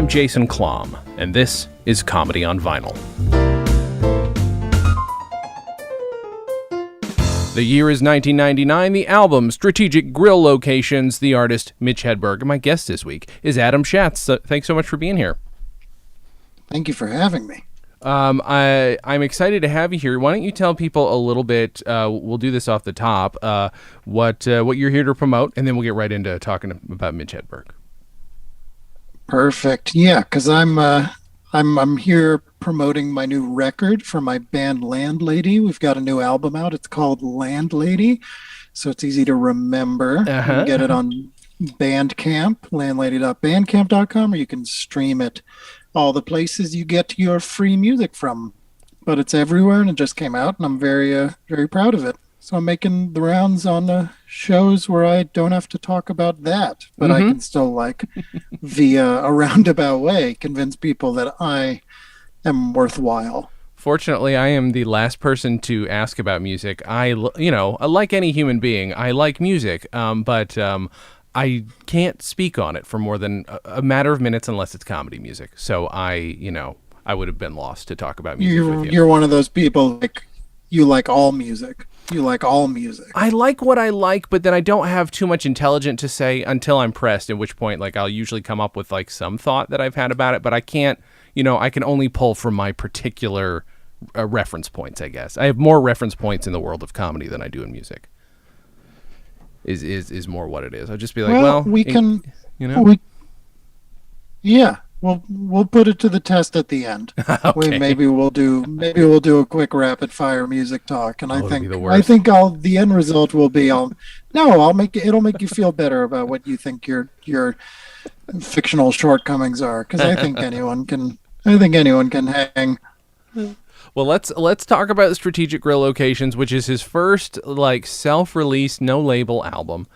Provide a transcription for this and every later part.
I'm Jason Klom, and this is Comedy on Vinyl. The year is 1999, the album Strategic Grill Locations, the artist Mitch Hedberg, and my guest this week is Adam Schatz. Thanks so much for being here. Thank you for having me. I'm excited to have you here. Why don't you tell people a little bit, we'll do this off the top, what you're here to promote, and then we'll get right into talking about Mitch Hedberg. Perfect. Yeah, because I'm here promoting my new record for my band Landlady. We've got a new album out. It's called Landlady, so it's easy to remember. You can get it on Bandcamp, landlady.bandcamp.com, or you can stream it all the places you get your free music from. But it's everywhere, and it just came out, and I'm very proud of it. So I'm making the rounds on the shows where I don't have to talk about that, but I can still, via a roundabout way, convince people that I am worthwhile. Fortunately, I am the last person to ask about music. Like any human being, I like music, but I can't speak on it for more than a matter of minutes unless it's comedy music. So I would have been lost to talk about music with you. You're one of those people, you like all music. You like all music. I like what I like, but then I don't have too much intelligent to say until I'm pressed, at which point, I'll usually come up with, some thought that I've had about it, but I can't, I can only pull from my particular reference points, I guess. I have more reference points in the world of comedy than I do in music. Is more what it is. I'll just be like, We'll put it to the test at the end. Okay. Maybe we'll do a quick rapid fire music talk, and I think the end result will be it'll make you feel better about what you think your fictional shortcomings are, because I think anyone can hang. Well, let's talk about the Strategic Grill Locations, which is his first self-released, no label album.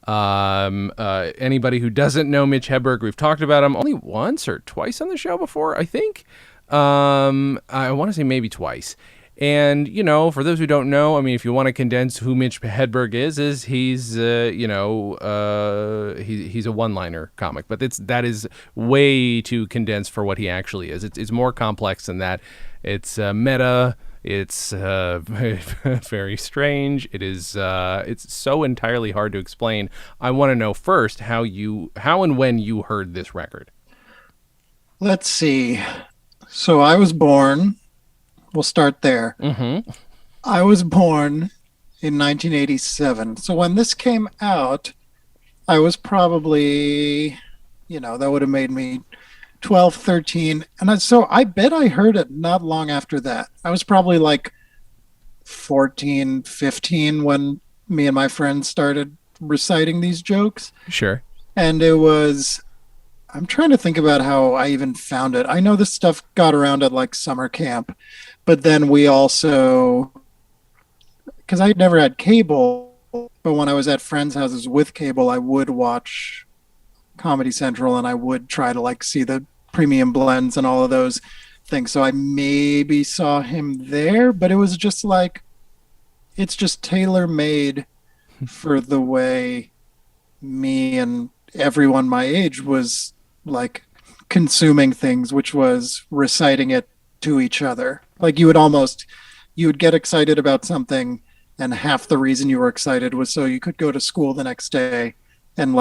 Anybody who doesn't know Mitch Hedberg, we've talked about him only once or twice on the show before, I think. I want to say maybe twice. And, for those who don't know, if you want to condense who Mitch Hedberg is he's he's a one-liner comic, but that is way too condensed for what he actually is. It's more complex than that. It's meta. It's very strange. It is. It's so entirely hard to explain. I want to know first how and when you heard this record. Let's see. So I was born. We'll start there. Mm-hmm. I was born in 1987. So when this came out, I was probably, that would have made me 12, 13. And so I bet I heard it not long after that. I was probably 14, 15 when me and my friends started reciting these jokes. Sure. And I'm trying to think about how I even found it. I know this stuff got around at summer camp, but then we also, because I had never had cable, but when I was at friends' houses with cable, I would watch Comedy Central, and I would try to see the premium blends and all of those things. So I maybe saw him there, but it was just it's just tailor-made for the way me and everyone my age was consuming things, which was reciting it to each other. You would get excited about something, and half the reason you were excited was so you could go to school the next day and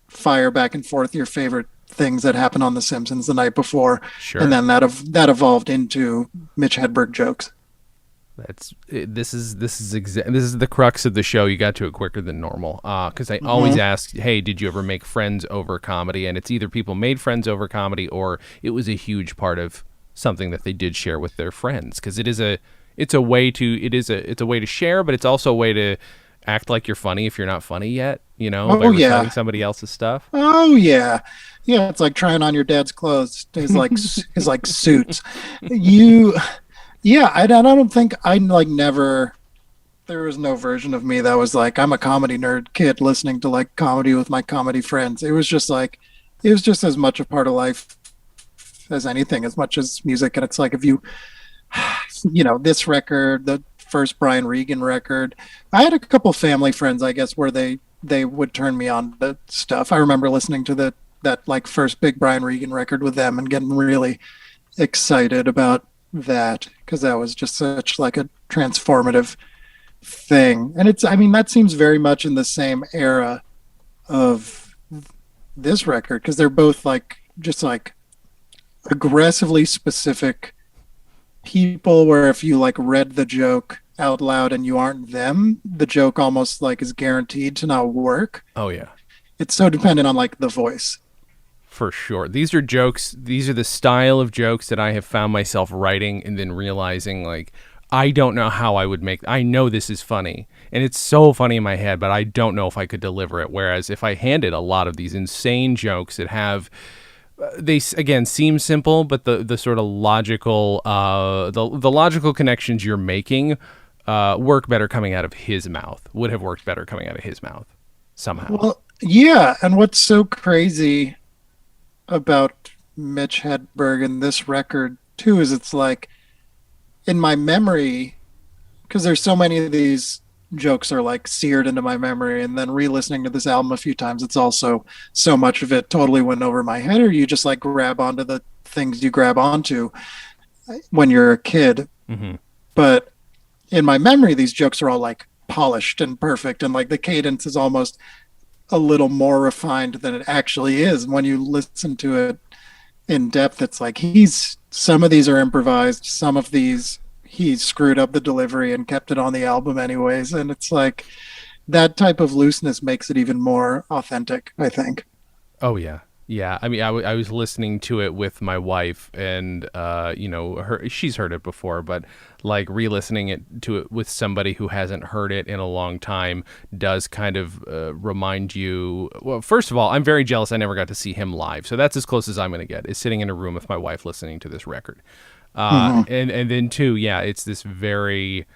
fire back and forth your favorite things that happened on The Simpsons the night before. Sure. And then that evolved into Mitch Hedberg jokes. This is the crux of the show. You got to it quicker than normal, because I always ask, hey, did you ever make friends over comedy? And it's either people made friends over comedy, or it was a huge part of something that they did share with their friends, because it's a way to share, but it's also a way to act like you're funny if you're not funny yet, by reciting somebody else's stuff. Oh yeah. Yeah, it's like trying on your dad's clothes. His suits. I don't think never. There was no version of me that was I'm a comedy nerd kid listening to comedy with my comedy friends. It was just as much a part of life as anything, as much as music. And it's if you, this record, the first Brian Regan record, I had a couple family friends, I guess, where they would turn me on to stuff. I remember listening to the that like first big Brian Regan record with them and getting really excited about that because that was just such like a transformative thing. And it's, I mean, that seems very much in the same era of this record because they're both like just like aggressively specific people where if you like read the joke out loud and you aren't them, the joke almost like is guaranteed to not work. Oh yeah. It's so dependent on like the voice. For sure. These are jokes. These are the style of jokes that I have found myself writing and then realizing like, I don't know how I would make, I know this is funny and it's so funny in my head, but I don't know if I could deliver it. Whereas if I handed a lot of these insane jokes that have, they again seem simple, but the sort of logical, the logical connections you're making work better coming out of his mouth, would have worked better coming out of his mouth somehow. Well, yeah. And what's so crazy about Mitch Hedberg and this record too is it's like in my memory, because there's so many of these jokes are like seared into my memory, and then re-listening to this album a few times, it's also so much of it totally went over my head, or you just like grab onto the things you grab onto when you're a kid. Mm-hmm. But in my memory, these jokes are all like polished and perfect, and like the cadence is almost a little more refined than it actually is. And when you listen to it in depth, it's like some of these are improvised, some of these he screwed up the delivery and kept it on the album anyways. And it's like that type of looseness makes it even more authentic, I think. Oh yeah. Yeah, I mean, I was listening to it with my wife, and she's heard it before, but like re-listening to it with somebody who hasn't heard it in a long time does kind of remind you. Well, first of all, I'm very jealous. I never got to see him live, so that's as close as I'm going to get, is sitting in a room with my wife listening to this record. And then two, yeah, it's this very.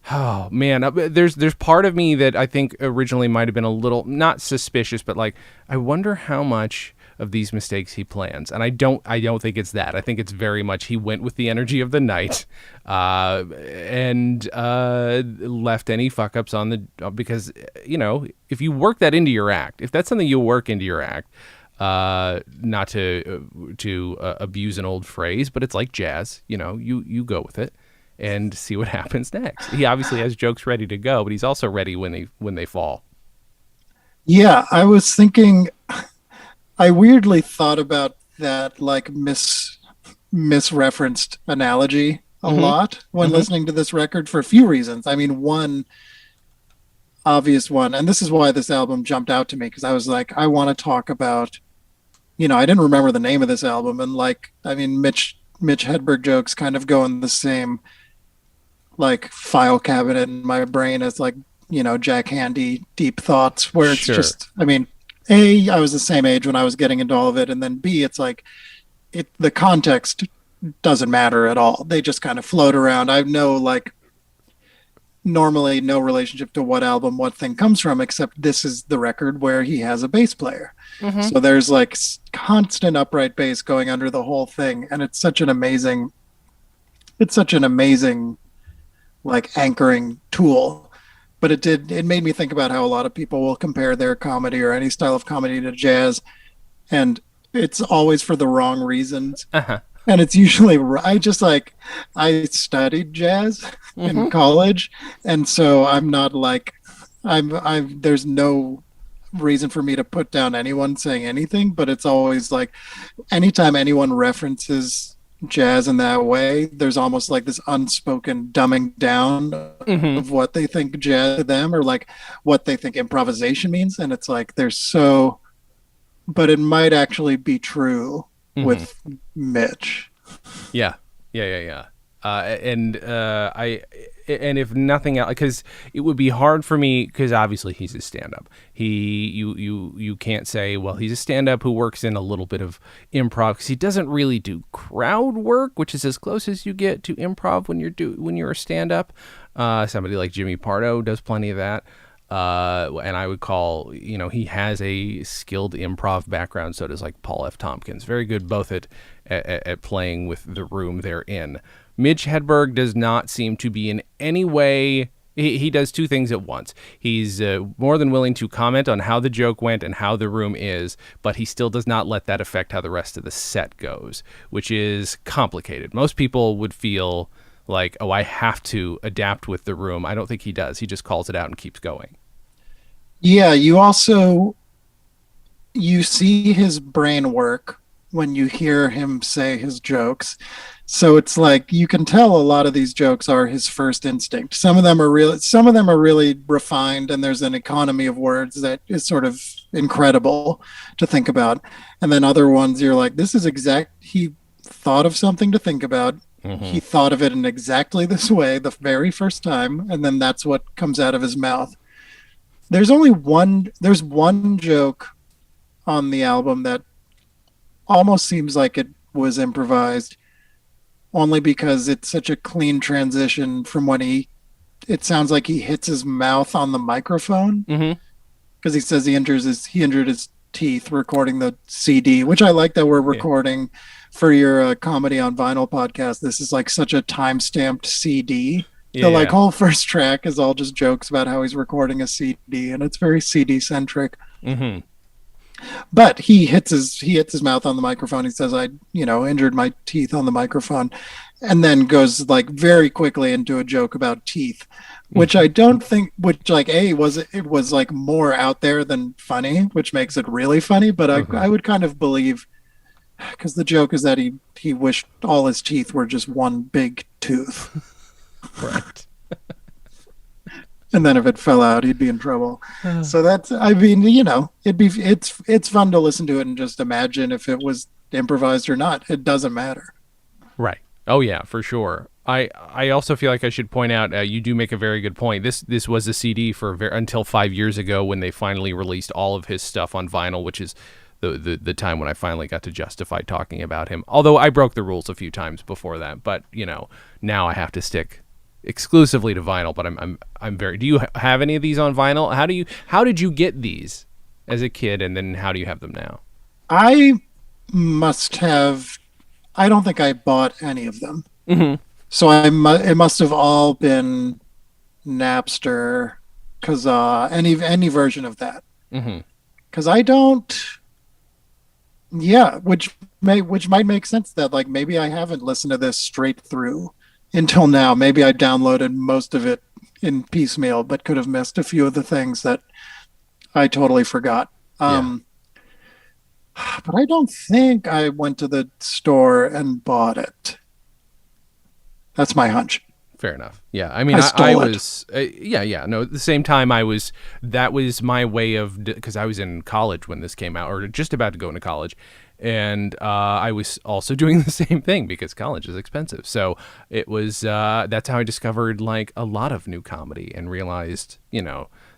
Oh man, there's part of me that I think originally might have been a little not suspicious, but like I wonder how much of these mistakes he plans, and I don't think it's that. I think it's very much he went with the energy of the night, and left any fuck ups on the because if you work that into your act, if that's something you work into your act. Not to abuse an old phrase, but it's like jazz. You go with it and see what happens next. He obviously has jokes ready to go, but he's also ready when they fall. Yeah, I was thinking, I weirdly thought about that like misreferenced analogy a lot when listening to this record for a few reasons. I mean, one obvious one, and this is why this album jumped out to me, because I was like, I want to talk about, I didn't remember the name of this album, and like, I mean, Mitch Hedberg jokes kind of go in the same like file cabinet in my brain as like Jack Handy deep thoughts, where it's just, I mean, A, I was the same age when I was getting into all of it, and then B, it's like the context doesn't matter at all. They just kind of float around. I have normally no relationship to what album what thing comes from, except this is the record where he has a bass player. So there's like constant upright bass going under the whole thing, and it's such an amazing like anchoring tool. But it made me think about how a lot of people will compare their comedy or any style of comedy to jazz, and it's always for the wrong reasons. And it's usually, I studied jazz in college, and so I'm not like there's no reason for me to put down anyone saying anything, but it's always like anytime anyone references jazz in that way, there's almost like this unspoken dumbing down of what they think jazz to them, or like what they think improvisation means. And it's like but it might actually be true with Mitch. Yeah. And if nothing else, because it would be hard for me, because obviously he's a stand-up. You can't say, well, he's a stand-up who works in a little bit of improv, because he doesn't really do crowd work, which is as close as you get to improv when you're a stand-up. Somebody like Jimmy Pardo does plenty of that. And I would call, he has a skilled improv background. So does like Paul F. Tompkins. Very good both at playing with the room they're in. Mitch Hedberg does not seem to be in any way He does two things at once. He's more than willing to comment on how the joke went and how the room is, but he still does not let that affect how the rest of the set goes, which is complicated. Most people would feel like, oh, I have to adapt with the room. I don't think he does. He just calls it out and keeps going. Yeah, you see his brain work when you hear him say his jokes. So it's like you can tell a lot of these jokes are his first instinct. Some of them are really refined, and there's an economy of words that is sort of incredible to think about. And then other ones you're like, this is he thought of something to think about. Mm-hmm. He thought of it in exactly this way the very first time, and then that's what comes out of his mouth. There's one joke on the album that almost seems like it was improvised, only because it's such a clean transition from when it sounds like he hits his mouth on the microphone, because he says he injured his teeth recording the CD, which I like that we're recording for your Comedy on Vinyl podcast. This is like such a time-stamped CD. The whole first track is all just jokes about how he's recording a CD, and it's very CD centric. Mm-hmm. But he hits his mouth on the microphone. He says, "I injured my teeth on the microphone," and then goes like very quickly into a joke about teeth, which I don't think, it was like more out there than funny, which makes it really funny. But I would kind of believe, because the joke is that he wished all his teeth were just one big tooth. Right. And then if it fell out, he'd be in trouble. So that's, it's fun to listen to it and just imagine if it was improvised or not. It doesn't matter. Right. Oh yeah, for sure. I also feel like I should point out, you do make a very good point. This was a CD until 5 years ago, when they finally released all of his stuff on vinyl, which is the time when I finally got to justify talking about him. Although I broke the rules a few times before that, but now I have to stick exclusively to vinyl. But I'm very. Do you have any of these on vinyl? How did you get these as a kid, and then how do you have them now? I must have. I don't think I bought any of them. Mm-hmm. So it must have all been Napster, Kazaa, any version of that. Because I don't. Yeah, which might make sense that like maybe I haven't listened to this straight through until now. Maybe I downloaded most of it in piecemeal, but could have missed a few of the things that I totally forgot. But I don't think I went to the store and bought it. That's my hunch. Fair enough. Yeah, I mean, I was, no, at the same time, that was my way of, because I was in college when this came out, or just about to go into college, and I was also doing the same thing because college is expensive. So it was, that's how I discovered like a lot of new comedy and realized,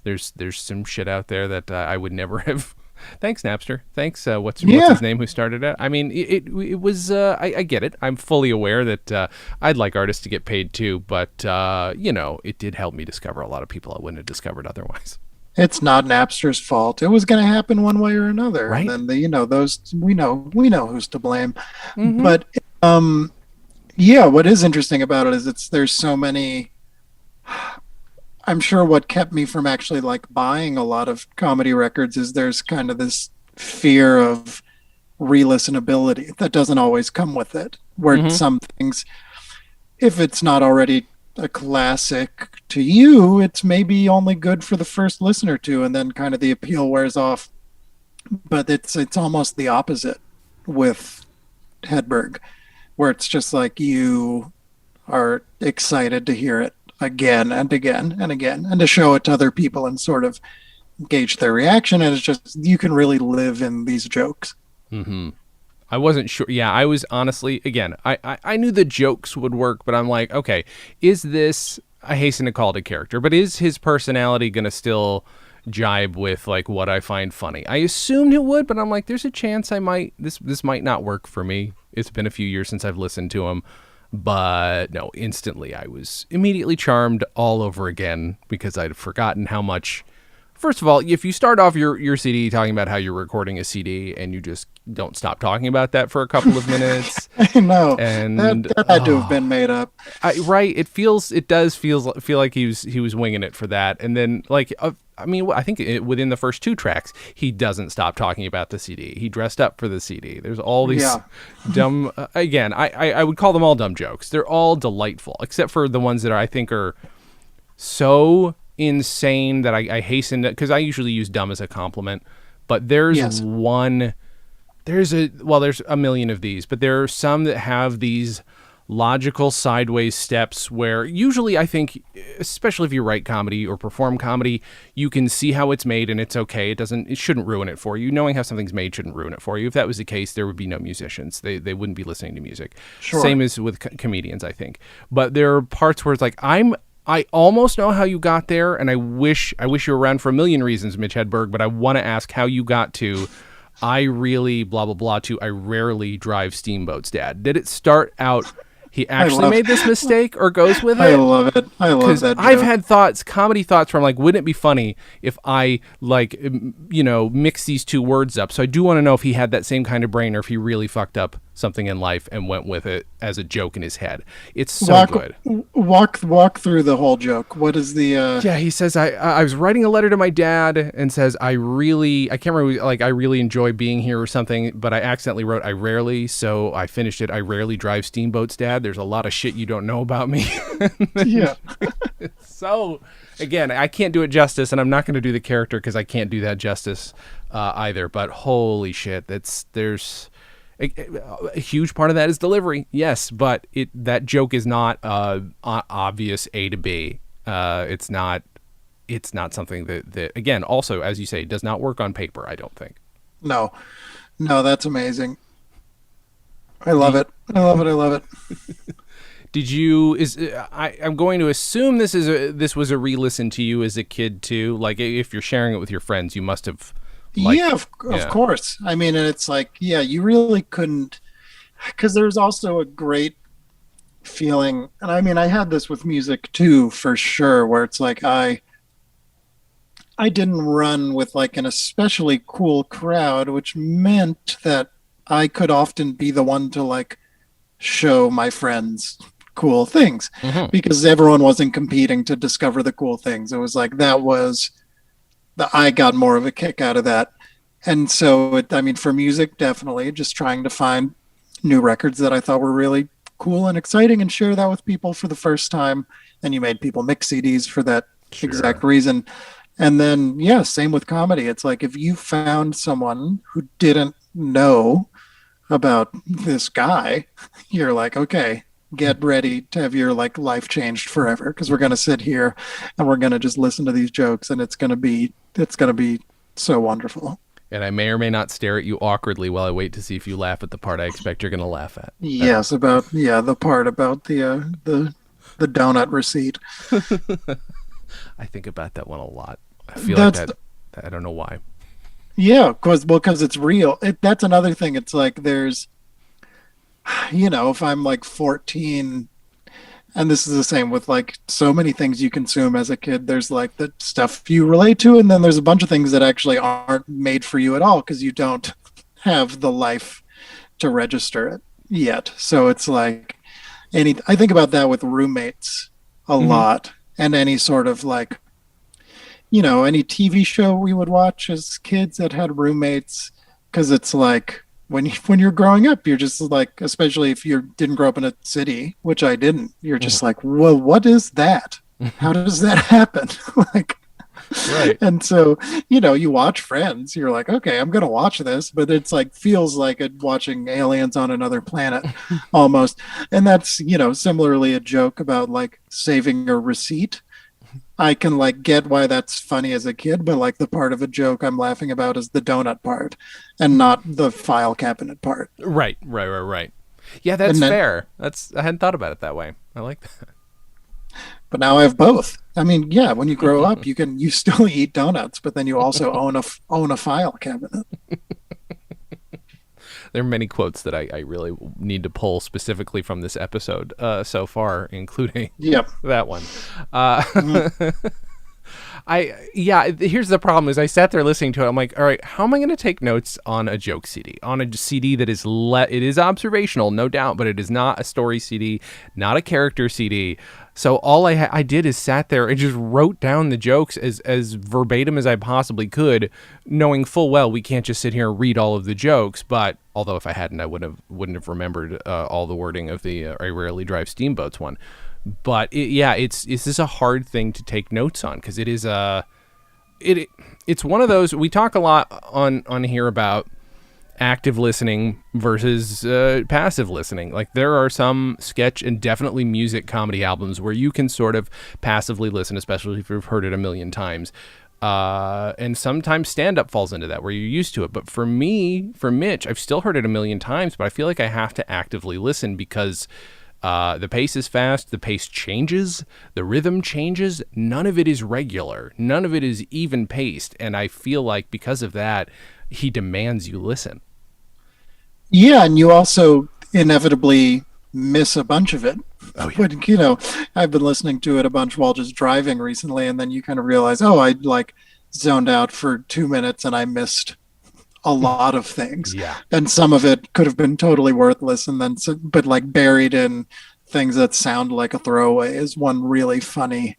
there's some shit out there that I would never have. Thanks, Napster. Thanks. What's his name who started it? I mean, it was. I get it. I'm fully aware that I'd like artists to get paid too, but it did help me discover a lot of people I wouldn't have discovered otherwise. It's not Napster's fault. It was going to happen one way or another, right? And then those we know who's to blame. Mm-hmm. But what is interesting about it is there's so many. I'm sure what kept me from actually like buying a lot of comedy records is there's kind of this fear of re-listenability that doesn't always come with it, where some things, if it's not already a classic to you, it's maybe only good for the first listen or two, and then kind of the appeal wears off. But it's almost the opposite with Hedberg, where it's just like you are excited to hear it again and again and again, and to show it to other people and sort of gauge their reaction. And it's just, you can really live in these jokes. I wasn't sure. Yeah, I was honestly, again, I knew the jokes would work, but I'm like, okay, is this, I hasten to call it a character, but is his personality going to still jibe with like what I find funny? I assumed it would, but I'm like, there's a chance this might not work for me. It's been a few years since I've listened to him. But no, instantly I was immediately charmed all over again because I'd forgotten how much First of all, if you start off your CD talking about how you're recording a CD and you just don't stop talking about that for a couple of minutes, I know and that had to have been made up. right, it does feel like he was winging it for that, and then like I mean, I think within the first 2 tracks, he doesn't stop talking about the CD. He dressed up for the CD. There's all these dumb. Again, I would call them all dumb jokes. They're all delightful, except for the ones that I think are so insane that I hasten to, because I usually use dumb as a compliment, but there's one. There's a million of these, but there are some that have these logical sideways steps where usually I think, especially if you write comedy or perform comedy, you can see how it's made and it's okay. It shouldn't ruin it for you. Knowing how something's made shouldn't ruin it for you. If that was the case, there would be no musicians. They wouldn't be listening to music. Sure. Same as with comedians, I think. But there are parts where it's like, I almost know how you got there, and I wish you were around for a million reasons, Mitch Hedberg, but I want to ask how you got to I really blah blah blah to I rarely drive steamboats, Dad. Did it start out he actually made this mistake or goes with it? I love it. I love that joke. I've had comedy thoughts from like, wouldn't it be funny if I like, mix these 2 words up? So I do want to know if he had that same kind of brain or if he really fucked up something in life and went with it as a joke in his head. It's so good. Walk through the whole joke. What is the Yeah, he says I was writing a letter to my dad and says I can't remember, like, I really enjoy being here or something, but I accidentally wrote I rarely, so I finished it. I rarely drive steamboats, Dad. There's a lot of shit you don't know about me. Yeah. So again, I can't do it justice, and I'm not going to do the character because I can't do that justice either. But holy shit, there's a huge part of that is delivery, yes, but that joke is not obvious A to B. It's not something that again, also as you say, does not work on paper. I don't think. No, that's amazing. I love it. I love it. Did you? I'm going to assume this was a re-listen to you as a kid too. Like if you're sharing it with your friends, you must have. Of course. I mean, and it's like, you really couldn't, because there's also a great feeling. And I mean, I had this with music too, for sure, where it's like, I didn't run with like an especially cool crowd, which meant that I could often be the one to like show my friends cool things because everyone wasn't competing to discover the cool things. It was like, I got more of a kick out of that. And so, for music, definitely just trying to find new records that I thought were really cool and exciting and share that with people for the first time. And you made people mix CDs for that exact reason. And then, same with comedy. It's like if you found someone who didn't know about this guy, you're like, okay, get ready to have your like life changed forever, because we're going to sit here and we're going to just listen to these jokes, and it's going to be so wonderful. And I may or may not stare at you awkwardly while I wait to see if you laugh at the part I expect you're going to laugh at. Yes, the part about the donut receipt. I think about that one a lot. I feel like that. I don't know why. Yeah, because it's real. That's another thing. It's like there's, if I'm like 14, and this is the same with like so many things you consume as a kid, there's like the stuff you relate to, and then there's a bunch of things that actually aren't made for you at all because you don't have the life to register it yet. So it's like I think about that with roommates a lot, and any sort of like, any TV show we would watch as kids that had roommates, because it's like when you're growing up, you're just like, especially if you didn't grow up in a city, which I didn't, you're just like, well, what is that? How does that happen? Like, right. And so, you watch Friends, you're like, okay, I'm going to watch this, but it's like, feels like watching aliens on another planet almost. And that's, similarly a joke about like saving a receipt. I can like get why that's funny as a kid, but like the part of a joke I'm laughing about is the donut part and not the file cabinet part. Right. Yeah, that's fair. I hadn't thought about it that way. I like that. But now I have both. I mean, when you grow up, you still eat donuts, but then you also own a file cabinet. There are many quotes that I really need to pull specifically from this episode so far, including that one. Here's the problem: is I sat there listening to it. I'm like, all right, how am I going to take notes on a joke CD, on a CD that is it is observational, no doubt, but it is not a story CD, not a character CD. So all I did is sat there and just wrote down the jokes as verbatim as I possibly could, knowing full well we can't just sit here and read all of the jokes. But although if I hadn't, I wouldn't have remembered all the wording of the I rarely drive steamboats one. But it's just a hard thing to take notes on, because it's one of those, we talk a lot on here about active listening versus passive listening. Like, there are some sketch and definitely music comedy albums where you can sort of passively listen, especially if you've heard it a million times. And sometimes stand-up falls into that, where you're used to it. But for me, for Mitch, I've still heard it a million times, but I feel like I have to actively listen, because the pace is fast, the pace changes, the rhythm changes. None of it is regular. None of it is even paced. And I feel like because of that, he demands you listen. Yeah, and you also inevitably miss a bunch of it. Oh, yeah. But, I've been listening to it a bunch while just driving recently, and then you kind of realize, I zoned out for 2 minutes and I missed a lot of things. Yeah. And some of it could have been totally worthless, but buried in things that sound like a throwaway is one really funny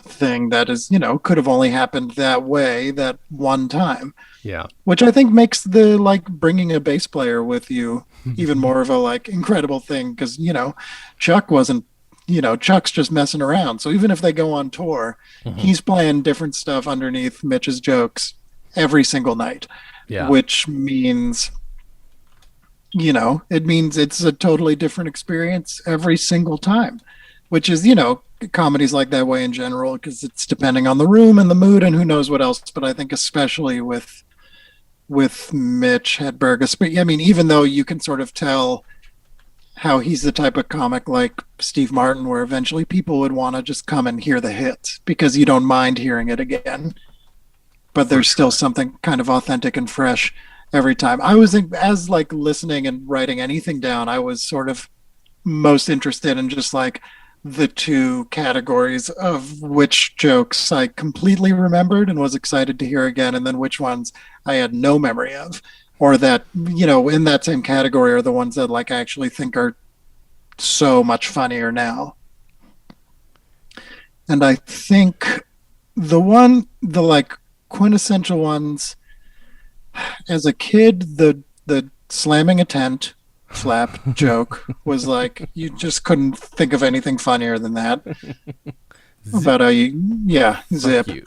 thing that is, could have only happened that way that one time. Yeah. Which I think makes the bringing a bass player with you even more of a incredible thing, because Chuck's just messing around. So even if they go on tour, he's playing different stuff underneath Mitch's jokes every single night. Yeah. Which means, it means it's a totally different experience every single time, which is, comedies like that way in general, because it's depending on the room and the mood and who knows what else. But I think especially with Mitch Hedberg, I mean, even though you can sort of tell how he's the type of comic like Steve Martin, where eventually people would want to just come and hear the hits because you don't mind hearing it again. But there's still something kind of authentic and fresh every time. I was listening and writing anything down, I was sort of most interested in just the two categories of which jokes I completely remembered and was excited to hear again, and then which ones I had no memory of, or that, in that same category are the ones that I actually think are so much funnier now. And I think the quintessential ones as a kid, the slamming a tent flap joke was you just couldn't think of anything funnier than that. About how zip you.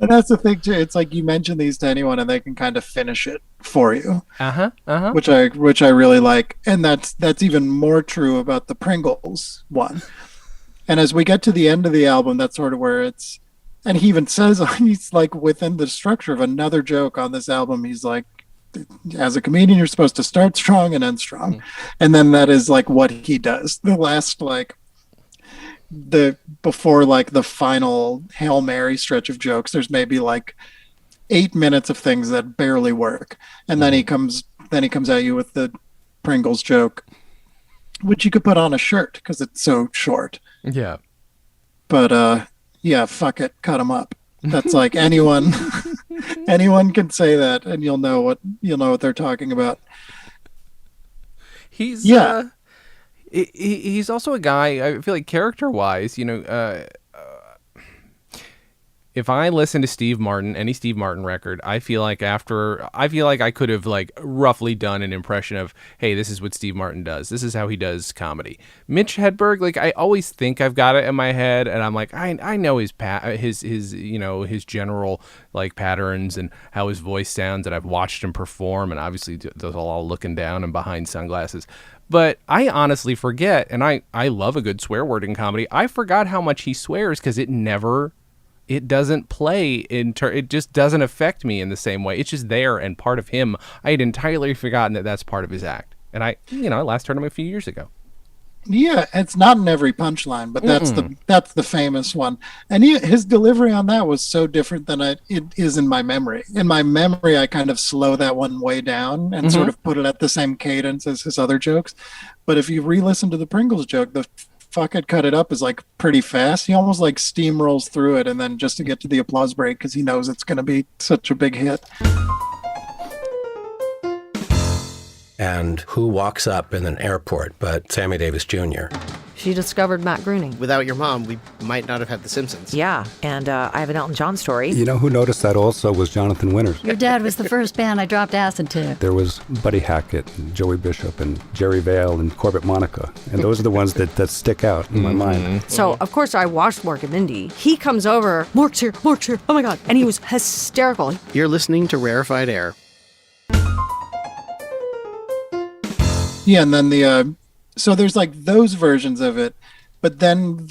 And that's the thing too, it's you mention these to anyone and they can kind of finish it for you. Which I really like. And that's even more true about the Pringles one. And as we get to the end of the album, that's sort of where it's, and he even says, he's within the structure of another joke on this album, he's as a comedian, you're supposed to start strong and end strong. And then that is what he does. The last, before the final Hail Mary stretch of jokes, there's maybe 8 minutes of things that barely work. And then he comes at you with the Pringles joke, which you could put on a shirt because it's so short. Yeah. But, fuck it, cut them up. That's anyone can say that, and you'll know what they're talking about. He's he's also a guy, I feel like character-wise, if I listen to Steve Martin, any Steve Martin record, I feel like I could have roughly done an impression of, hey, this is what Steve Martin does. This is how he does comedy. Mitch Hedberg, I always think I've got it in my head, and I'm I know his general patterns and how his voice sounds, and I've watched him perform, and obviously those all looking down and behind sunglasses. But I honestly forget, and I love a good swear word in comedy. I forgot how much he swears because it doesn't play it just doesn't affect me in the same way. It's just there and part of him. I had entirely forgotten that that's part of his act. And I last heard him a few years ago. Yeah, it's not in every punchline, but that's the famous one. And his delivery on that was so different than it is in my memory. In my memory, I kind of slow that one way down and sort of put it at the same cadence as his other jokes. But if you re-listen to the Pringles joke, the fuck it, cut it up is like pretty fast. He almost like steamrolls through it, and then just to get to the applause break because he knows it's going to be such a big hit. And who walks up in an airport but Sammy Davis Jr.? She discovered Matt Groening. Without your mom, we might not have had The Simpsons. Yeah, and I have an Elton John story. You know who noticed that also was Jonathan Winters. Your dad was the first band I dropped acid to. There was Buddy Hackett, and Joey Bishop, and Jerry Vale, and Corbett Monica. And those are the ones that stick out in my mind. So, of course, I watched Mork and Mindy. He comes over, Mork's here, oh my God. And he was hysterical. You're listening to Rarefied Air. Yeah, and then so there's like those versions of it, but then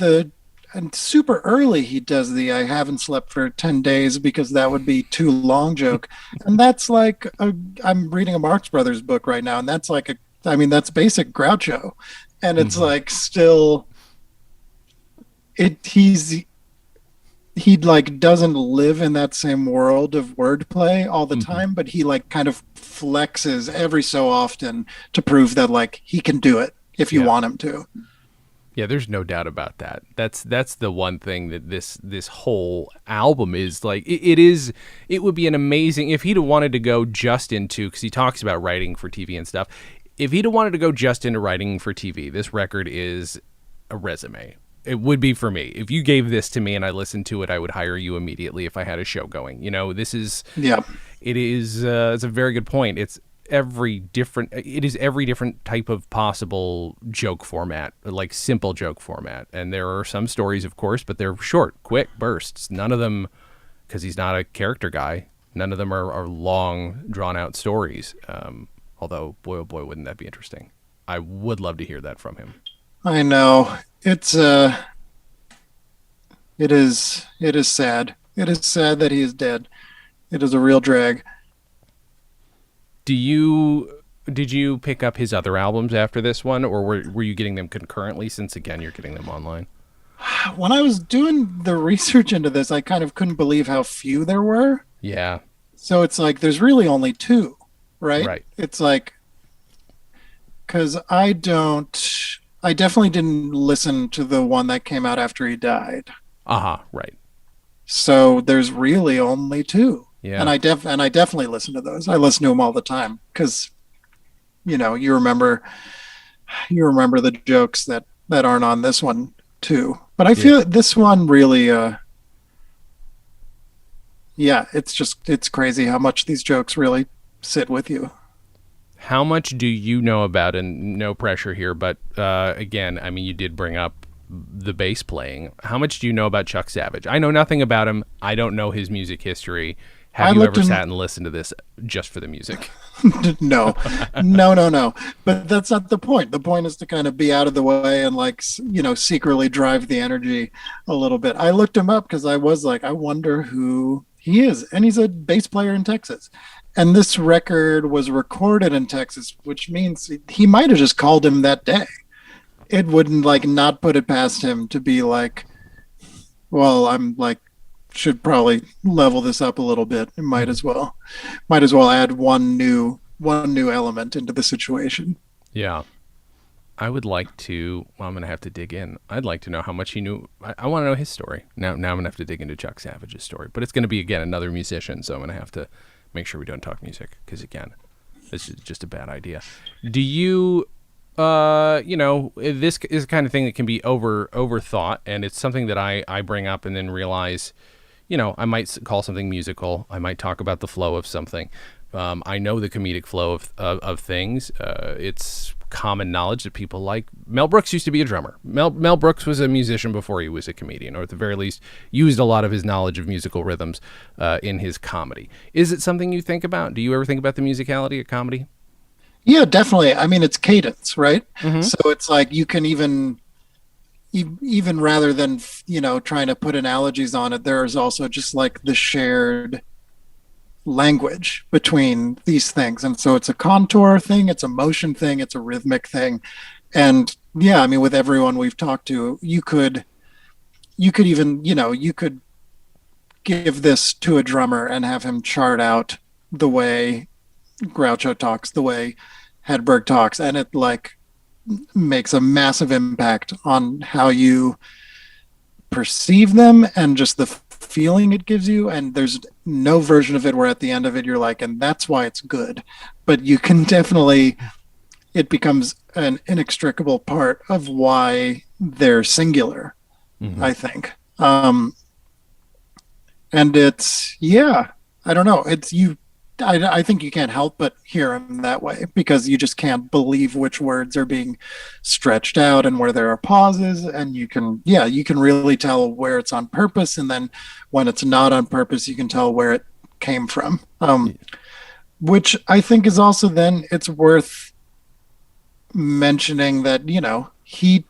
and super early he does the I haven't slept for 10 days because that would be too long joke. And that's like, I'm reading a Marx Brothers book right now, and that's like that's basic Groucho. And it's like still, he like doesn't live in that same world of wordplay all the time, but he like kind of flexes every so often to prove that like he can do it if you want him to. Yeah, there's no doubt about that. That's the one thing that this whole album is like. It would be an amazing if he'd have wanted to go just into, because he talks about writing for TV and stuff. If he'd have wanted to go just into writing for TV, this record is a resume. It would be for me. If you gave this to me and I listened to it, I would hire you immediately if I had a show going. You know, this is. Yeah. It is. It's a very good point. It is every different type of possible joke format, like simple joke format. And there are some stories, of course, but they're short, quick bursts. None of them, because he's not a character guy, none of them are long, drawn-out stories. Although, boy, oh boy, wouldn't that be interesting. I would love to hear that from him. I know. It is sad. It is sad that he is dead. It is a real drag. Did you pick up his other albums after this one, or were you getting them concurrently, since again you're getting them online? When I was doing the research into this, I kind of couldn't believe how few there were. Yeah. So it's like there's really only two, right? Right. It's like, because I definitely didn't listen to the one that came out after he died. Right. So there's really only two. Yeah. And I definitely listen to those. I listen to them all the time because, you know, you remember the jokes that aren't on this one too. But I feel this one really, it's crazy how much these jokes really sit with you. How much do you know about, and no pressure here, but again, I mean, you did bring up the bass playing. How much do you know about Chuck Savage? I know nothing about him. I don't know his music history. Have you ever sat and listened to this just for the music? No. But that's not the point. The point is to kind of be out of the way and like, you know, secretly drive the energy a little bit. I looked him up because I was like, I wonder who he is. And he's a bass player in Texas. And this record was recorded in Texas, which means he might have just called him that day. It wouldn't like not put it past him to be like, well, I'm like, should probably level this up a little bit. It might as well add one new element into the situation. Yeah. I would like to, well, I'm going to have to dig in. I'd like to know how much he knew. I want to know his story. Now I'm going to have to dig into Chuck Savage's story, but it's going to be, again, another musician. So I'm going to have to make sure we don't talk music because, again, this is just a bad idea. Do you, this is the kind of thing that can be overthought, and it's something that I bring up and then realize, you know, I might call something musical. I might talk about the flow of something. I know the comedic flow of things. It's common knowledge that people like. Mel Brooks used to be a drummer. Mel Brooks was a musician before he was a comedian, or at the very least used a lot of his knowledge of musical rhythms in his comedy. Is it something you think about? Do you ever think about the musicality of comedy? Yeah, definitely. I mean, it's cadence, right? Mm-hmm. So it's like you can even rather than, you know, trying to put analogies on it, there is also just like the shared language between these things. And so it's a contour thing, it's a motion thing, it's a rhythmic thing. And yeah, I mean, with everyone we've talked to, you could even, you know, you could give this to a drummer and have him chart out the way Groucho talks, the way Hedberg talks, and it like makes a massive impact on how you perceive them and just the feeling it gives you. And there's no version of it where at the end of it you're like, and that's why it's good. But you can definitely, it becomes an inextricable part of why they're singular, I think. And it's, yeah, I don't know. It's you. I think you can't help but hear him that way because you just can't believe which words are being stretched out and where there are pauses. And you can really tell where it's on purpose. And then when it's not on purpose, you can tell where it came from. Which I think is also then it's worth mentioning that, you know, he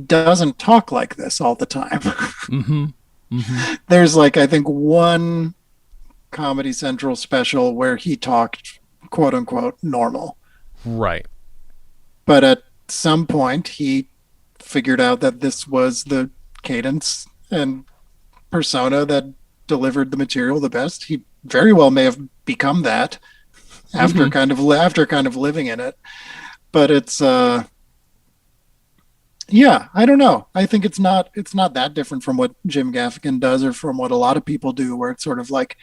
doesn't talk like this all the time. There's like, I think one Comedy Central special where he talked quote unquote normal. Right. But at some point he figured out that this was the cadence and persona that delivered the material the best. He very well may have become that after kind of living in it. But it's yeah, I don't know. I think it's not that different from what Jim Gaffigan does or from what a lot of people do, where it's sort of like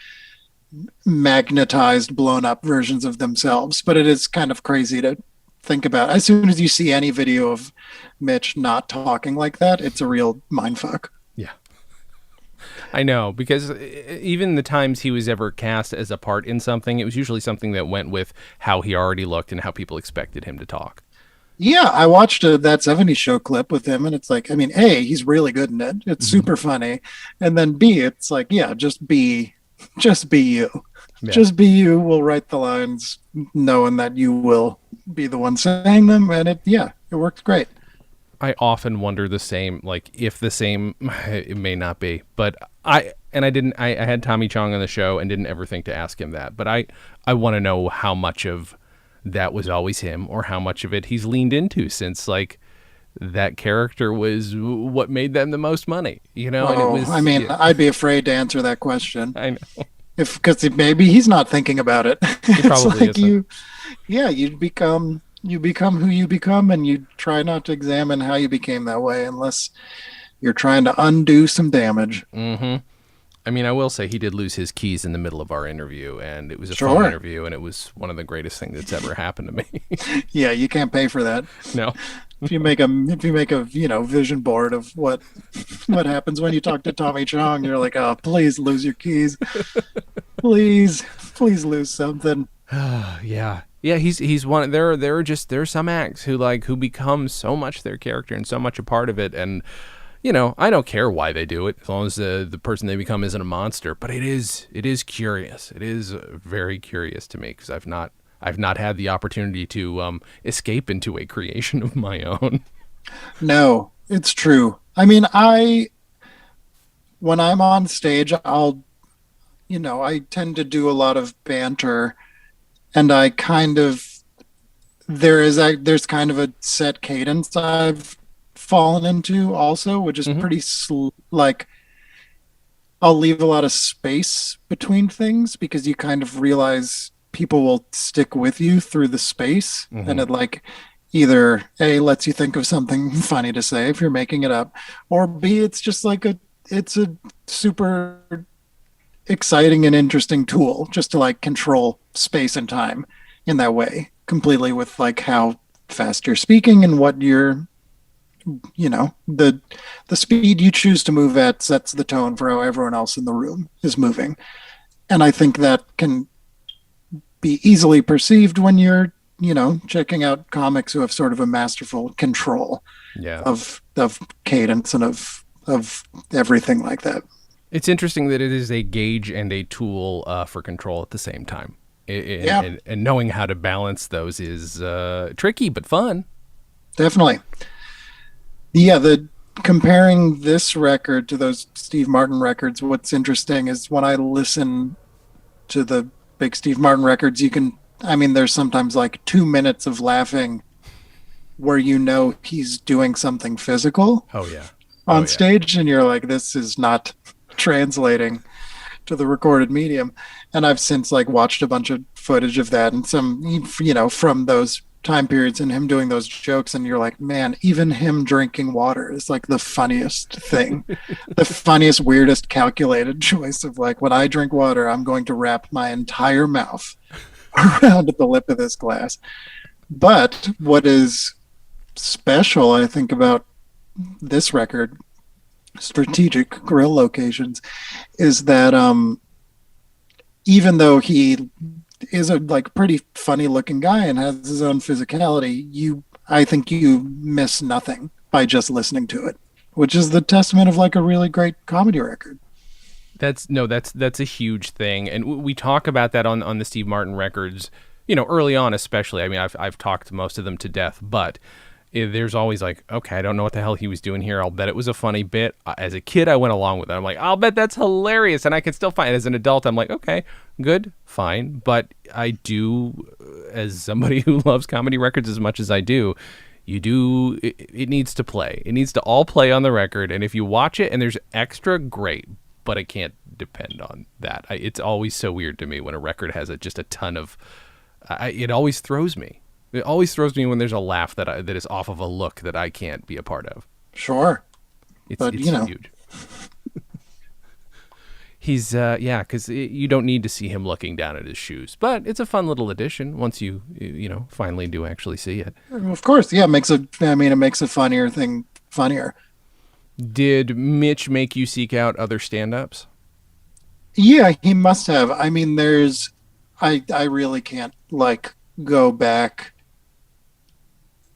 magnetized, blown up versions of themselves. But it is kind of crazy to think about. As soon as you see any video of Mitch not talking like that, it's a real mindfuck. Yeah. I know, because even the times he was ever cast as a part in something, it was usually something that went with how he already looked and how people expected him to talk. Yeah, I watched That 70s Show clip with him, and it's like, I mean, A, he's really good in it. It's super funny. And then B, it's like, yeah, just be you. Yeah. Just be you. We'll write the lines knowing that you will be the one saying them. And it worked great. I often wonder the same, like if the same, it may not be, but I had Tommy Chong on the show and didn't ever think to ask him that, but I want to know how much of that was always him or how much of it he's leaned into, since like that character was what made them the most money, you know? And it was, I'd be afraid to answer that question. I know. Because maybe he's not thinking about it. He probably isn't. You become who you become, and you try not to examine how you became that way unless you're trying to undo some damage. Mm-hmm. I mean, I will say he did lose his keys in the middle of our interview, and it was a phone interview, and it was one of the greatest things that's ever happened to me. Yeah, you can't pay for that. No. If you make a vision board of what happens when you talk to Tommy Chong, you're like, oh, please lose your keys. please lose something. Yeah. Yeah, he's one. There are some acts who become so much their character and so much a part of it, and you know, I don't care why they do it as long as the person they become isn't a monster. But it is curious. It is very curious to me because I've not had the opportunity to escape into a creation of my own. No, it's true. I mean, when I'm on stage, I tend to do a lot of banter. And I there's kind of a set cadence I've fallen into also, which is pretty I'll leave a lot of space between things because you kind of realize people will stick with you through the space. And it like either A, lets you think of something funny to say if you're making it up, or B, it's just like it's a super exciting and interesting tool just to like control space and time in that way completely with like how fast you're speaking and what you're, the speed you choose to move at sets the tone for how everyone else in the room is moving. And I think that can be easily perceived when you're, checking out comics who have sort of a masterful control of cadence and of everything like that. It's interesting that it is a gauge and a tool for control at the same time. And knowing how to balance those is tricky, but fun. Definitely. Yeah, comparing this record to those Steve Martin records, what's interesting is when I listen to the big Steve Martin records, there's sometimes like 2 minutes of laughing where he's doing something physical on stage, and you're like, this is not translating to the recorded medium. And I've since like watched a bunch of footage of that and some from those time periods and him doing those jokes, and you're like, man, even him drinking water is like the funniest thing. The funniest, weirdest calculated choice of like, when I drink water, I'm going to wrap my entire mouth around the lip of this glass. But what is special, I think, about this record, Strategic Grill Locations, is that even though he is a like pretty funny looking guy and has his own physicality, I think you miss nothing by just listening to it, which is the testament of like a really great comedy record. That's a huge thing, and we talk about that on the Steve Martin records, early on especially. I mean, I've talked most of them to death, but there's always like, okay, I don't know what the hell he was doing here. I'll bet it was a funny bit. As a kid, I went along with it. I'm like, I'll bet that's hilarious, and I can still find it. As an adult, I'm like, okay, good, fine. But I do, as somebody who loves comedy records as much as I do, it needs to play. It needs to all play on the record, and if you watch it and there's extra, great, but I can't depend on that. It's always so weird to me when a record has just a ton of, it always throws me. It always throws me when there's a laugh that is off of a look that I can't be a part of. Sure. It's huge. He's, because you don't need to see him looking down at his shoes. But it's a fun little addition once you finally do actually see it. Of course, yeah, it makes a funnier thing funnier. Did Mitch make you seek out other stand-ups? Yeah, he must have. I mean, I really can't, like, go back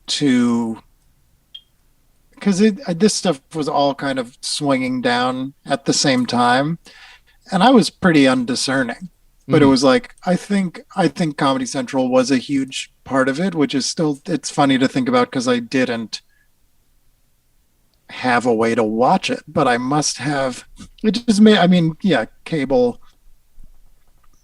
to, because this stuff was all kind of swinging down at the same time, and I was pretty undiscerning. But it was like, I think Comedy Central was a huge part of it, which is still, it's funny to think about because I didn't have a way to watch it, but I must have. It just made, I mean, yeah, cable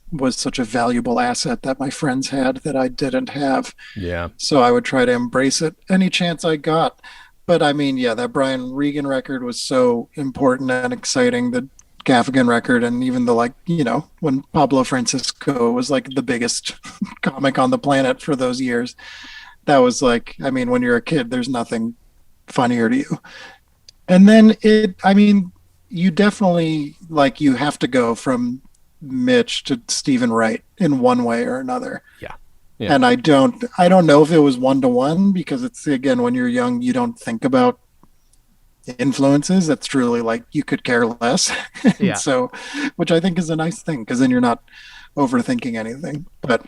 was such a valuable asset that my friends had that I didn't have. Yeah. So I would try to embrace it any chance I got. But I mean, yeah, that Brian Regan record was so important and exciting. The Gaffigan record, and even the, like, when Pablo Francisco was like the biggest comic on the planet for those years. That was like, I mean, when you're a kid, there's nothing funnier to you. And then you definitely, like, you have to go from Mitch to Stephen Wright in one way or another. Yeah. And I don't know if it was 1-to-1, because it's, again, when you're young, you don't think about influences. That's truly like, you could care less. Yeah. So, which I think is a nice thing, because then you're not overthinking anything. But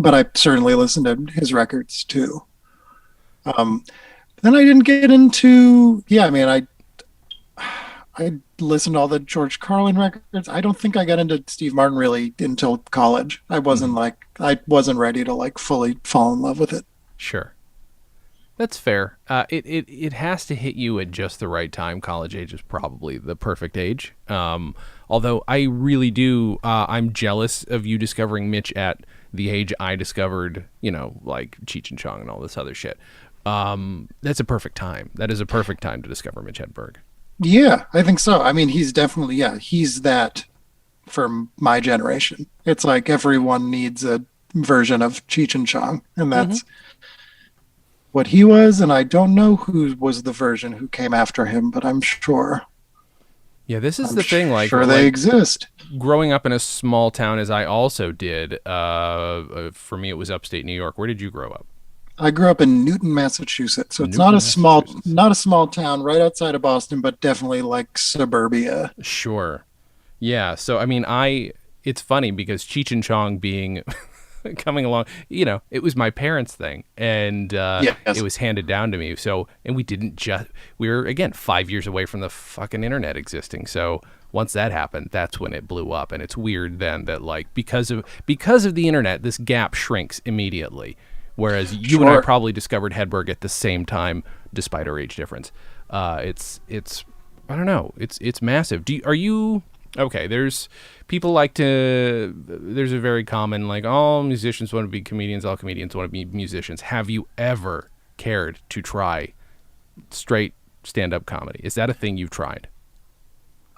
I certainly listened to his records too. Then I didn't get into, I listened to all the George Carlin records. I don't think I got into Steve Martin really until college. I wasn't ready to like fully fall in love with it. Sure. That's fair. It has to hit you at just the right time. College age is probably the perfect age. Although I really do, I'm jealous of you discovering Mitch at the age I discovered, like Cheech and Chong and all this other shit. That's a perfect time. That is a perfect time to discover Mitch Hedberg. Yeah, I think so. I mean, he's definitely, he's that for my generation. It's like everyone needs a version of Cheech and Chong, and that's what he was. And I don't know who was the version who came after him, but I'm sure. Yeah, this is the thing. Like, sure, they exist. Growing up in a small town, as I also did, for me, it was upstate New York. Where did you grow up? I grew up in Newton, Massachusetts. So it's not a small town right outside of Boston, but definitely like suburbia. Sure. Yeah. So, I mean, it's funny because Cheech and Chong being coming along, it was my parents' thing, and it was handed down to me. So, and we were, again, 5 years away from the fucking internet existing. So once that happened, that's when it blew up. And it's weird then that, like, because of the internet, this gap shrinks immediately. Whereas you and I probably discovered Hedberg at the same time, despite our age difference. It's I don't know. It's massive. Okay, there's a very common, like, all musicians want to be comedians, all comedians want to be musicians. Have you ever cared to try straight stand-up comedy? Is that a thing you've tried?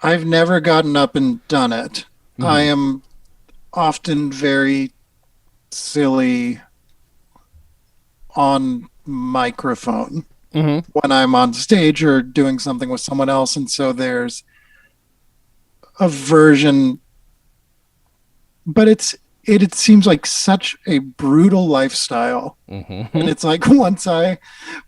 I've never gotten up and done it. Mm-hmm. I am often very silly on microphone Mm-hmm. when I'm on stage or doing something with someone else. And so there's a version, but it seems like such a brutal lifestyle. Mm-hmm. And it's like once I've,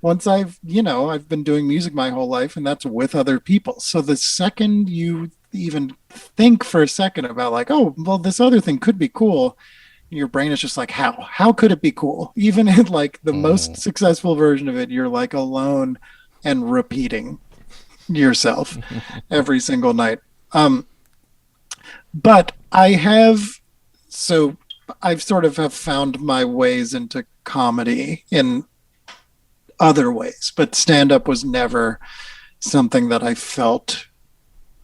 I've been doing music my whole life, and that's with other people. So the second you even think for a second about like, oh, well, this other thing could be cool, your brain is just like, how could it be cool? Even in like the most successful version of it, you're like alone and repeating yourself every single night. But I've sort of have found my ways into comedy in other ways, but stand-up was never something that I felt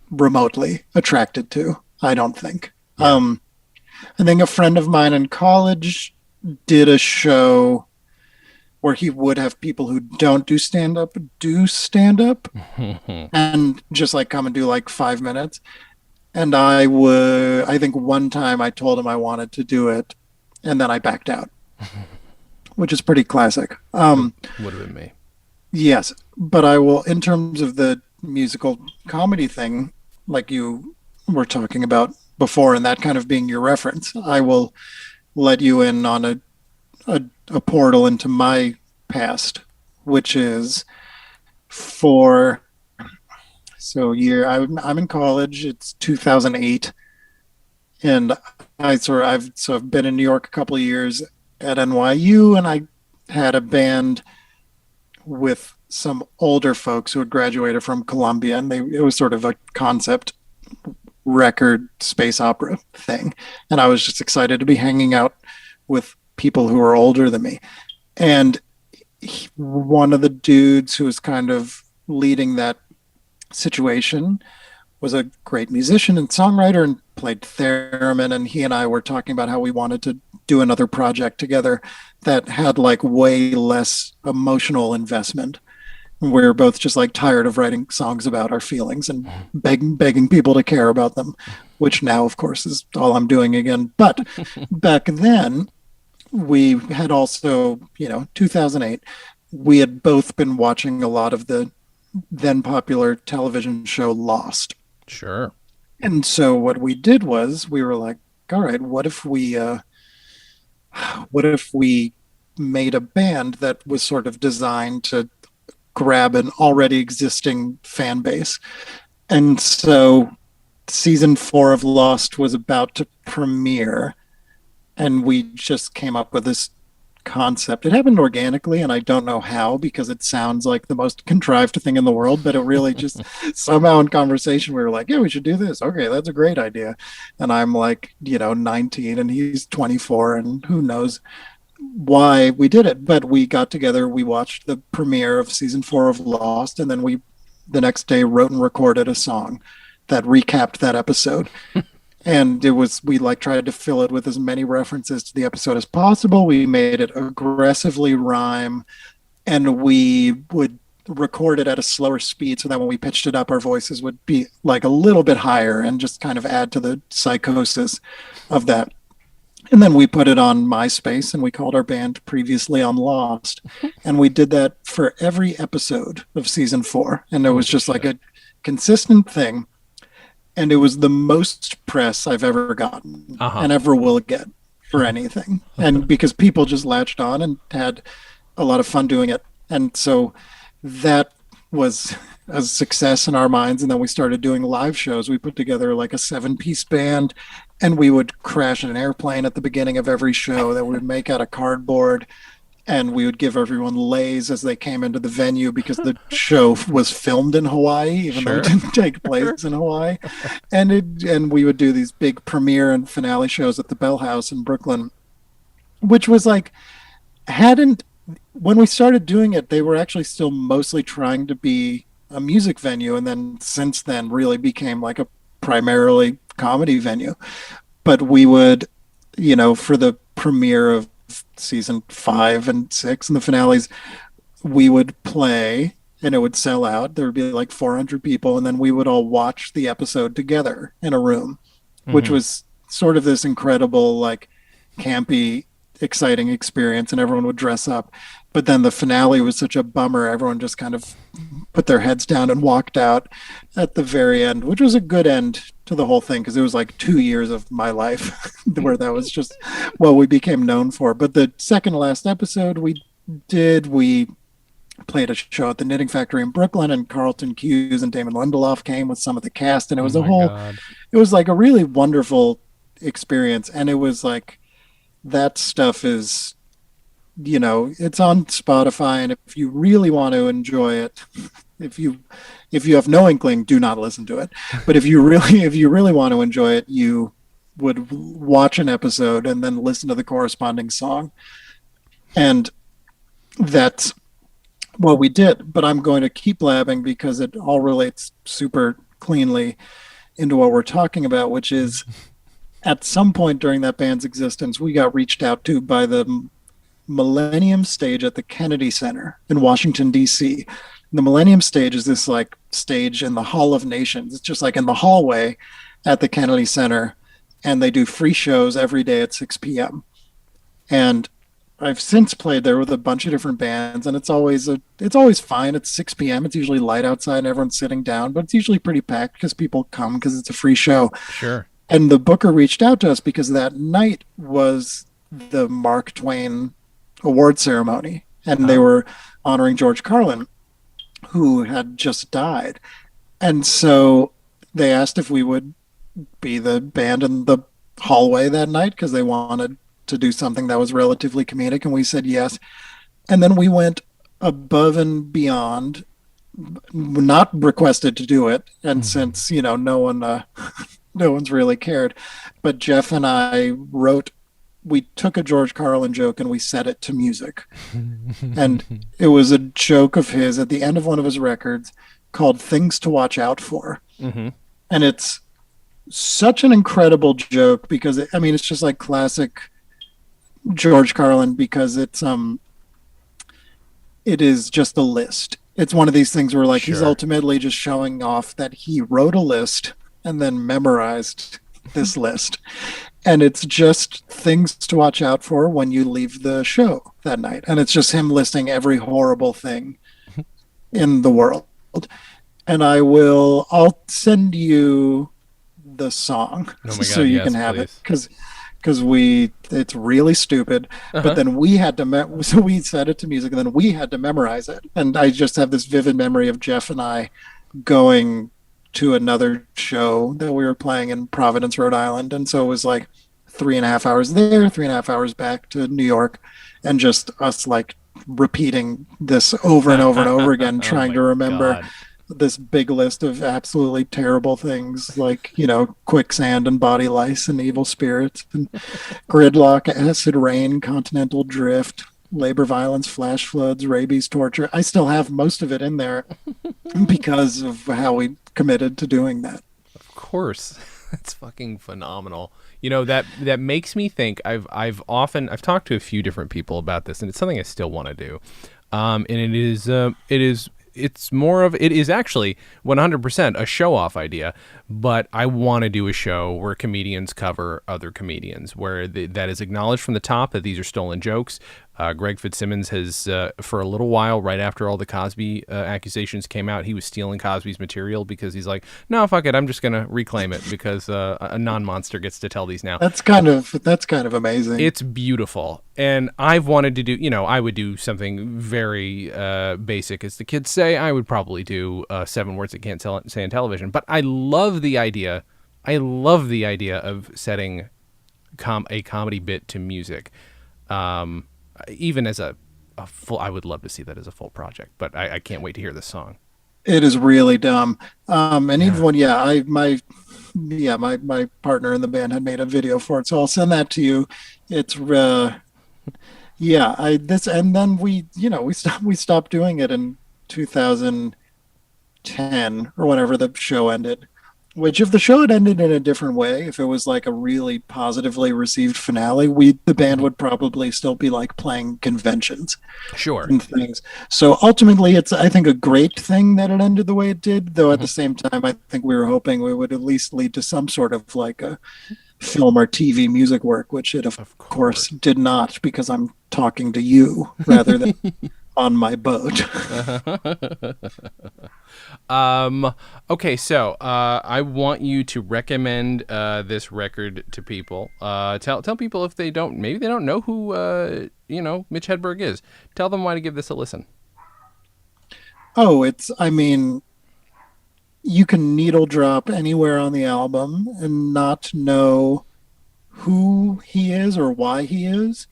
remotely attracted to, I don't think. Yeah. I think a friend of mine in college did a show where he would have people who don't do stand-up and just like come and do like 5 minutes. And I think one time I told him I wanted to do it, and then I backed out, which is pretty classic. Would have been me. Yes, but I will, in terms of the musical comedy thing, like you were talking about before, and that kind of being your reference, I will let you in on a portal into my past, which is I'm in college. It's 2008, and I've been in New York a couple of years at NYU, and I had a band with some older folks who had graduated from Columbia, and it was sort of a concept record space opera thing, and I was just excited to be hanging out with people who were older than me. And one of the dudes who was kind of leading that situation was a great musician and songwriter and played theremin, and he and I were talking about how we wanted to do another project together that had like way less emotional investment. We were both just like tired of writing songs about our feelings and begging people to care about them, which now of course is all I'm doing again. But back then we had also, 2008, we had both been watching a lot of the then popular television show Lost. Sure. And so what we did was we were like, all right, what if we made a band that was sort of designed to grab an already existing fan base? And so season 4 of Lost was about to premiere, and we just came up with this concept. It happened organically, and I don't know how, because it sounds like the most contrived thing in the world, but it really just somehow in conversation we were like, yeah, we should do this. Okay, that's a great idea. And I'm like, 19 and he's 24, and who knows why we did it. But we got together, we watched the premiere of season 4 of Lost, and then we the next day wrote and recorded a song that recapped that episode. And we like tried to fill it with as many references to the episode as possible. We made it aggressively rhyme, and we would record it at a slower speed so that when we pitched it up, our voices would be like a little bit higher and just kind of add to the psychosis of that. And then we put it on MySpace, and we called our band Previously on Lost. And we did that for every episode of season 4. And it was just like a consistent thing. And it was the most press I've ever gotten and ever will get for anything. And because people just latched on and had a lot of fun doing it. And so that was a success in our minds. And then we started doing live shows. We put together like a 7-piece band, and we would crash an airplane at the beginning of every show that we would make out of cardboard. And we would give everyone lays as they came into the venue, because the show was filmed in Hawaii, even though it didn't take place in Hawaii. And we would do these big premiere and finale shows at the Bell House in Brooklyn, which was like, when we started doing it, they were actually still mostly trying to be a music venue. And then since then really became like a primarily comedy venue. But we would, for the premiere of season 5 and 6 and the finales, we would play and it would sell out. There would be like 400 people, and then we would all watch the episode together in a room, which was sort of this incredible, like, campy, exciting experience, and everyone would dress up. But then the finale was such a bummer. Everyone just kind of put their heads down and walked out at the very end, which was a good end to the whole thing because it was like 2 years of my life where that was just what we became known for. But the second to last episode we played a show at the Knitting Factory in Brooklyn, and Carlton Cuse and Damon Lindelof came with some of the cast, and it was it was like a really wonderful experience. And it was like, that stuff is, it's on Spotify, and if you really want to enjoy it, if you have no inkling, do not listen to it. But if you really want to enjoy it, you would watch an episode and then listen to the corresponding song. And that's what we did. But I'm going to keep blabbing because it all relates super cleanly into what we're talking about, which is, at some point during that band's existence, we got reached out to by the Millennium Stage at the Kennedy Center in Washington, D.C. The Millennium Stage is this like stage in the Hall of Nations. It's just like in the hallway at the Kennedy Center, and they do free shows every day at 6 p.m. And I've since played there with a bunch of different bands, and it's always fine. It's 6 p.m. It's usually light outside and everyone's sitting down, but it's usually pretty packed because people come because it's a free show. Sure. And the booker reached out to us because that night was the Mark Twain award ceremony, and they were honoring George Carlin, who had just died. And so they asked if we would be the band in the hallway that night because they wanted to do something that was relatively comedic, and we said yes. And then we went above and beyond, not requested to do it, and since no one's really cared, but Jeff and I we took a George Carlin joke and we set it to music. And it was a joke of his at the end of one of his records called Things to Watch Out For. And it's such an incredible joke because it's just like classic George Carlin, because it is just a list. It's one of these things where like he's ultimately just showing off that he wrote a list and then memorized this list. And it's just things to watch out for when you leave the show that night. And it's just him listing every horrible thing in the world. And I'll send you the song so you can have it. Because it's really stupid. But then we had to, so we set it to music and then we had to memorize it. And I just have this vivid memory of Jeff and I going to another show that we were playing in Providence, Rhode Island. And so it was like 3.5 hours there, 3.5 hours back to New York, and just us like repeating this over and over and over again, trying to remember this big list of absolutely terrible things like, quicksand and body lice and evil spirits and gridlock, acid rain, continental drift, labor violence, flash floods, rabies, torture. I still have most of it in there because of how we committed to doing that. Of course. That's fucking phenomenal. That makes me think. I've talked to a few different people about this, and it's something I still want to do. And it is actually 100% a show-off idea, but I want to do a show where comedians cover other comedians, where that is acknowledged from the top that these are stolen jokes. Greg Fitzsimmons has, for a little while, right after all the Cosby accusations came out, he was stealing Cosby's material because he's like, no, fuck it, I'm just going to reclaim it because a non-monster gets to tell these now. That's kind of amazing. It's beautiful. And I've wanted to do, I would do something very basic, as the kids say. I would probably do 7 words I can't say on television. But I love the idea. Of setting a comedy bit to music. Even as a full, I would love to see that as a full project, but I can't wait to hear this song. It is really dumb. Even when, my partner in the band had made a video for it, so I'll send that to you. It's, and then we stopped doing it in 2010 or whenever the show ended. Which, if the show had ended in a different way, if it was like a really positively received finale, the band would probably still be like playing conventions, and things. So ultimately, it's, I think, a great thing that it ended the way it did. Though at the same time, I think we were hoping we would at least lead to some sort of like a film or TV music work, which it of course did not, because I'm talking to you rather than on my boat. Okay, so I want you to recommend this record to people. Tell people if they don't know who Mitch Hedberg is. Tell them why to give this a listen. Oh, you can needle drop anywhere on the album and not know who he is or why he is,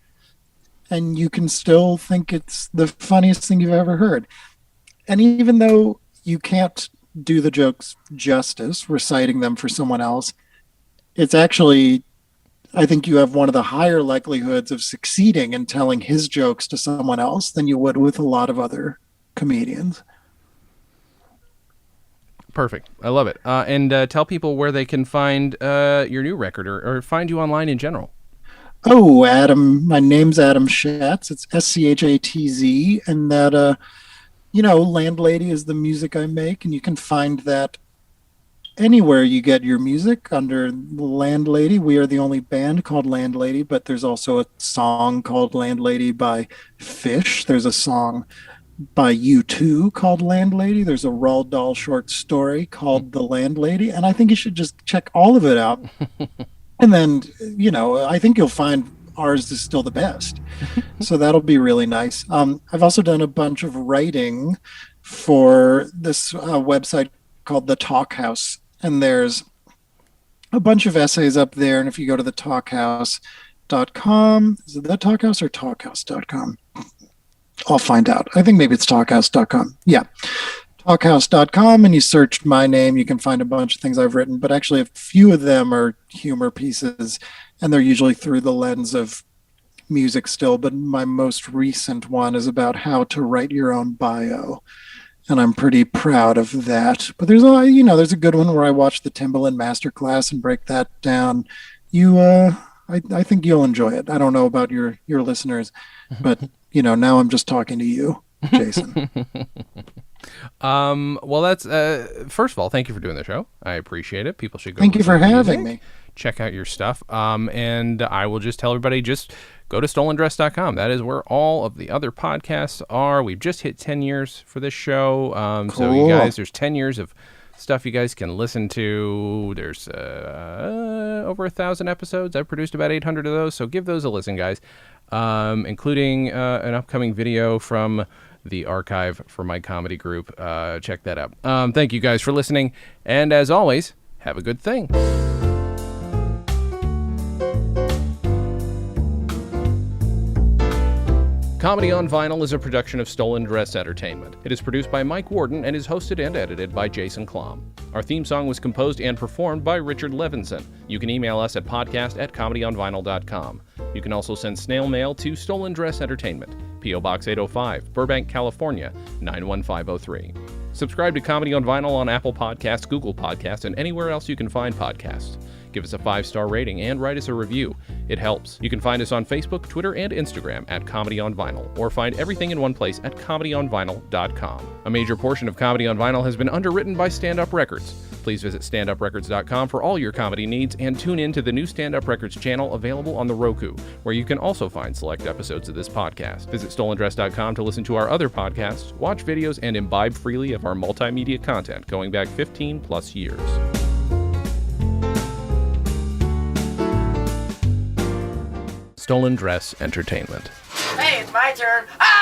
and you can still think it's the funniest thing you've ever heard. And even though you can't do the jokes justice reciting them for someone else, it's actually, I think you have one of the higher likelihoods of succeeding in telling his jokes to someone else than you would with a lot of other comedians. Perfect. I love it. And tell people where they can find your new record or find you online in general. Oh, Adam, my name's Adam Schatz. It's Schatz. And that, Landlady is the music I make. And you can find that anywhere you get your music under Landlady. We are the only band called Landlady, but there's also a song called Landlady by Fish. There's a song by U2 called Landlady. There's a Roald Dahl short story called The Landlady. And I think you should just check all of it out. And then, I think you'll find ours is still the best. So that'll be really nice. I've also done a bunch of writing for this website called The Talk House. And there's a bunch of essays up there. And if you go to the talkhouse.com, is it the Talkhouse or talkhouse.com? I'll find out. I think maybe it's talkhouse.com. Yeah. Talkhouse.com, and you search my name, you can find a bunch of things I've written, but actually a few of them are humor pieces, and they're usually through the lens of music still, but my most recent one is about how to write your own bio, and I'm pretty proud of that. But there's a good one where I watch the Timbaland Masterclass and break that down. I think you'll enjoy it. I don't know about your listeners, but now I'm just talking to you, Jason. Well, that's first of all, thank you for doing the show. I appreciate it. People should go. Thank you for having me. Check out your stuff. And I will just tell everybody, just go to StolenDress.com. That is where all of the other podcasts are. We've just hit 10 years for this show. Cool. So you guys, there's 10 years of stuff you guys can listen to. There's over 1,000 episodes. I've produced about 800 of those. So give those a listen, guys. Including an upcoming video from the archive for my comedy group. Check that out. Thank you guys for listening. And as always, have a good thing. Comedy on Vinyl is a production of StolenDress Entertainment. It is produced by Mike Warden and is hosted and edited by Jason Klom. Our theme song was composed and performed by Richard Levinson. You can email us at podcast@comedyonvinyl.com. You can also send snail mail to StolenDress Entertainment, P.O. Box 805, Burbank, California, 91503. Subscribe to Comedy on Vinyl on Apple Podcasts, Google Podcasts, and anywhere else you can find podcasts. Give us a 5-star rating and write us a review. It helps. You can find us on Facebook, Twitter, and Instagram at Comedy on Vinyl, or find everything in one place at comedyonvinyl.com. A major portion of Comedy on Vinyl has been underwritten by Stand Up Records. Please visit standuprecords.com for all your comedy needs and tune in to the new Stand Up Records channel available on the Roku, where you can also find select episodes of this podcast. Visit StolenDress.com to listen to our other podcasts, watch videos, and imbibe freely of our multimedia content going back 15 plus years. StolenDress Entertainment. Hey, it's my turn. Ah!